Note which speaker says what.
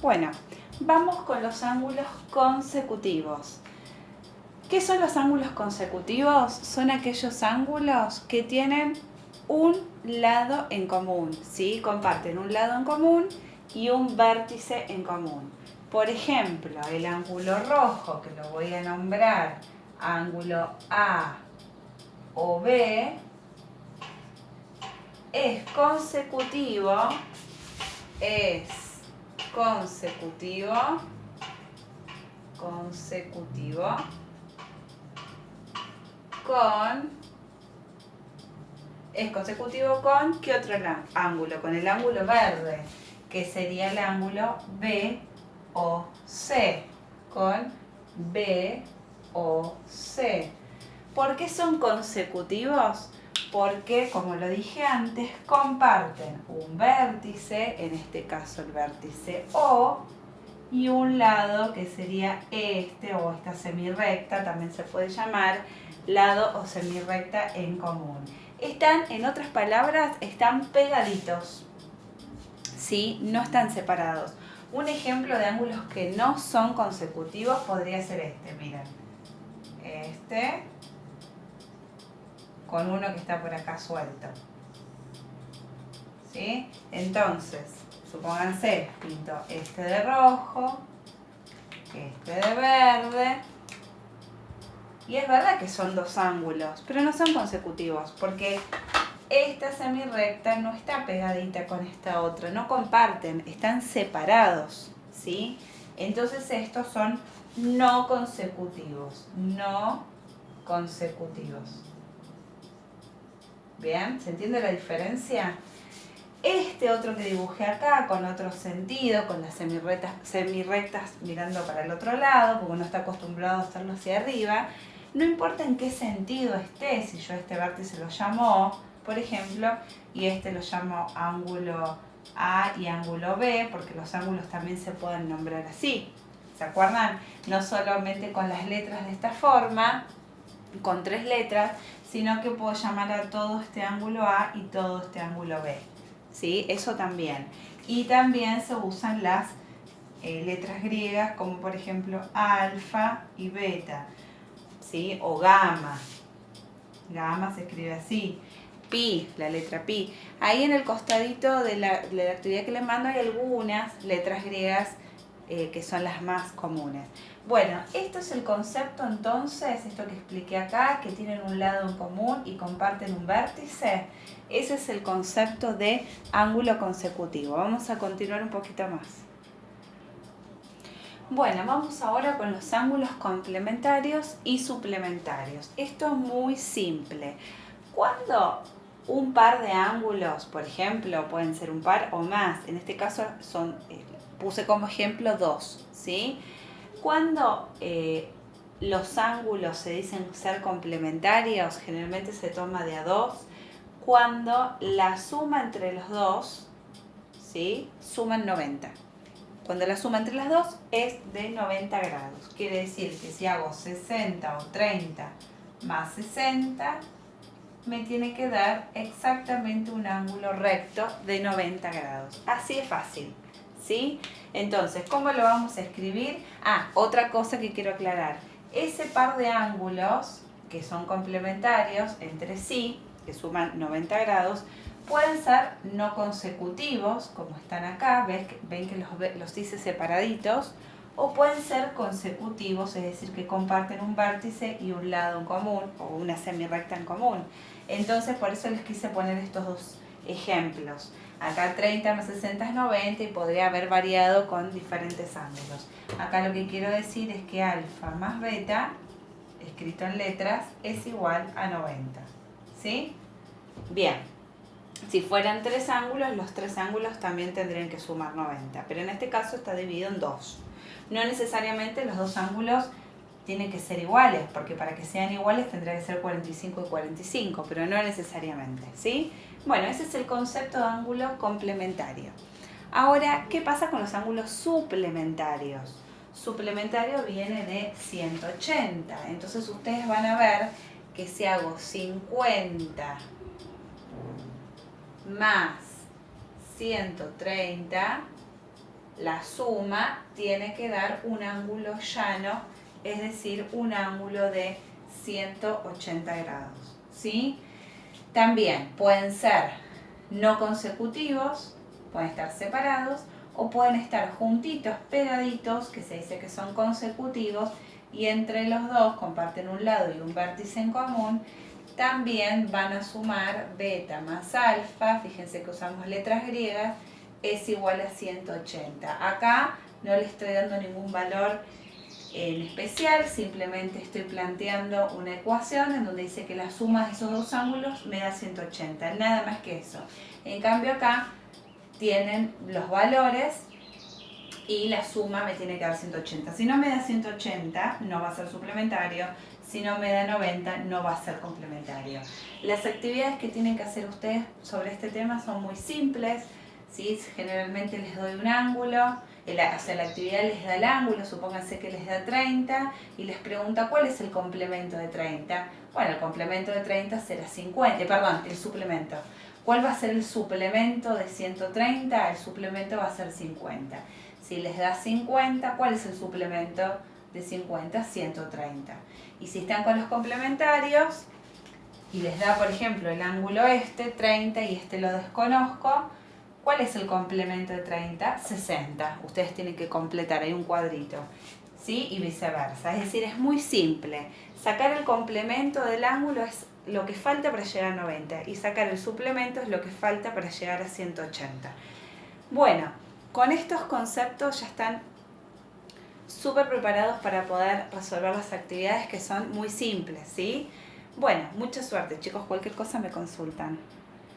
Speaker 1: Bueno, vamos con los ángulos consecutivos. ¿Qué son los ángulos consecutivos? Son aquellos ángulos que tienen un lado en común, ¿sí? Comparten un lado en común y un vértice en común. Por ejemplo, el ángulo rojo, que lo voy a nombrar ángulo A o B, es consecutivo con ¿qué otro ángulo? Con el ángulo verde, que sería el ángulo BOC, con BOC. ¿Por qué son consecutivos? Porque, como lo dije antes, comparten un vértice, en este caso el vértice O, y un lado que sería este o esta semirrecta, también se puede llamar lado o semirrecta en común. Están, en otras palabras, están pegaditos, ¿sí? No están separados. Un ejemplo de ángulos que no son consecutivos podría ser este, miren. Este con uno que está por acá suelto, ¿sí? Entonces, supónganse, pinto este de rojo, este de verde, y es verdad que son dos ángulos, pero no son consecutivos, porque esta semirrecta no está pegadita con esta otra, no comparten, están separados, ¿sí? Entonces estos son no consecutivos. ¿Bien? ¿Se entiende la diferencia? Este otro que dibujé acá, con otro sentido, con las semirrectas mirando para el otro lado, porque uno está acostumbrado a hacerlo hacia arriba, no importa en qué sentido esté, si yo este vértice lo llamo O, por ejemplo, y este lo llamo ángulo A y ángulo B, porque los ángulos también se pueden nombrar así. ¿Se acuerdan? No solamente con las letras de esta forma, con 3 letras, sino que puedo llamar a todo este ángulo A y todo este ángulo B, ¿sí? Eso también. Y también se usan las letras griegas, como por ejemplo alfa y beta, ¿sí? O gamma. Gamma se escribe así. Pi, la letra pi. Ahí en el costadito de la actividad que les mando hay algunas letras griegas que son las más comunes. Bueno, esto es el concepto entonces, esto que expliqué acá, que tienen un lado en común y comparten un vértice. Ese es el concepto de ángulo consecutivo. Vamos a continuar un poquito más. Bueno, vamos ahora con los ángulos complementarios y suplementarios. Esto es muy simple. Cuando un par de ángulos, por ejemplo, pueden ser un par o más, en este caso son, puse como ejemplo 2, ¿sí? Cuando los ángulos se dicen ser complementarios, generalmente se toma de a 2, cuando la suma entre los dos, ¿sí? Suman 90. Cuando la suma entre las dos es de 90 grados. Quiere decir que si hago 60 o 30 más 60, me tiene que dar exactamente un ángulo recto de 90 grados. Así es fácil, ¿sí? Entonces, ¿cómo lo vamos a escribir? Otra cosa que quiero aclarar. Ese par de ángulos que son complementarios entre sí, que suman 90 grados, pueden ser no consecutivos, como están acá, ven que los hice separaditos, o pueden ser consecutivos, es decir, que comparten un vértice y un lado en común, o una semirrecta en común. Entonces, por eso les quise poner estos dos ejemplos. Acá 30 más 60 es 90 y podría haber variado con diferentes ángulos. Acá lo que quiero decir es que alfa más beta, escrito en letras, es igual a 90. ¿Sí? Bien. Si fueran 3 ángulos, los 3 ángulos también tendrían que sumar 90. Pero en este caso está dividido en 2. No necesariamente los 2 ángulos tienen que ser iguales, porque para que sean iguales tendría que ser 45 y 45, pero no necesariamente, ¿sí? Bueno, ese es el concepto de ángulo complementario. Ahora, ¿qué pasa con los ángulos suplementarios? Suplementario viene de 180, entonces ustedes van a ver que si hago 50 más 130, la suma tiene que dar un ángulo llano, es decir, un ángulo de 180 grados, ¿sí? También pueden ser no consecutivos, pueden estar separados, o pueden estar juntitos, pegaditos, que se dice que son consecutivos, y entre los dos comparten un lado y un vértice en común. También van a sumar beta más alfa, fíjense que usamos letras griegas, es igual a 180. Acá no le estoy dando ningún valor en especial, simplemente estoy planteando una ecuación en donde dice que la suma de esos dos ángulos me da 180, nada más que eso. En cambio acá tienen los valores y la suma me tiene que dar 180. Si no me da 180, no va a ser suplementario. Si no me da 90, no va a ser complementario. Las actividades que tienen que hacer ustedes sobre este tema son muy simples, ¿sí? Generalmente les doy un ángulo, la actividad les da el ángulo, supónganse que les da 30 y les pregunta cuál es el complemento de 30. Bueno, el complemento de 30 será 50, perdón, el suplemento. ¿Cuál va a ser el suplemento de 130? El suplemento va a ser 50. Si les da 50, ¿cuál es el suplemento de 50? 130. Y si están con los complementarios y les da, por ejemplo, el ángulo 30 y lo desconozco, ¿cuál es el complemento de 30? 60. Ustedes tienen que completar, hay un cuadrito, ¿sí? Y viceversa. Es decir, es muy simple. Sacar el complemento del ángulo es lo que falta para llegar a 90 y sacar el suplemento es lo que falta para llegar a 180. Bueno, con estos conceptos ya están súper preparados para poder resolver las actividades que son muy simples, ¿sí? Bueno, mucha suerte, chicos. Cualquier cosa me consultan.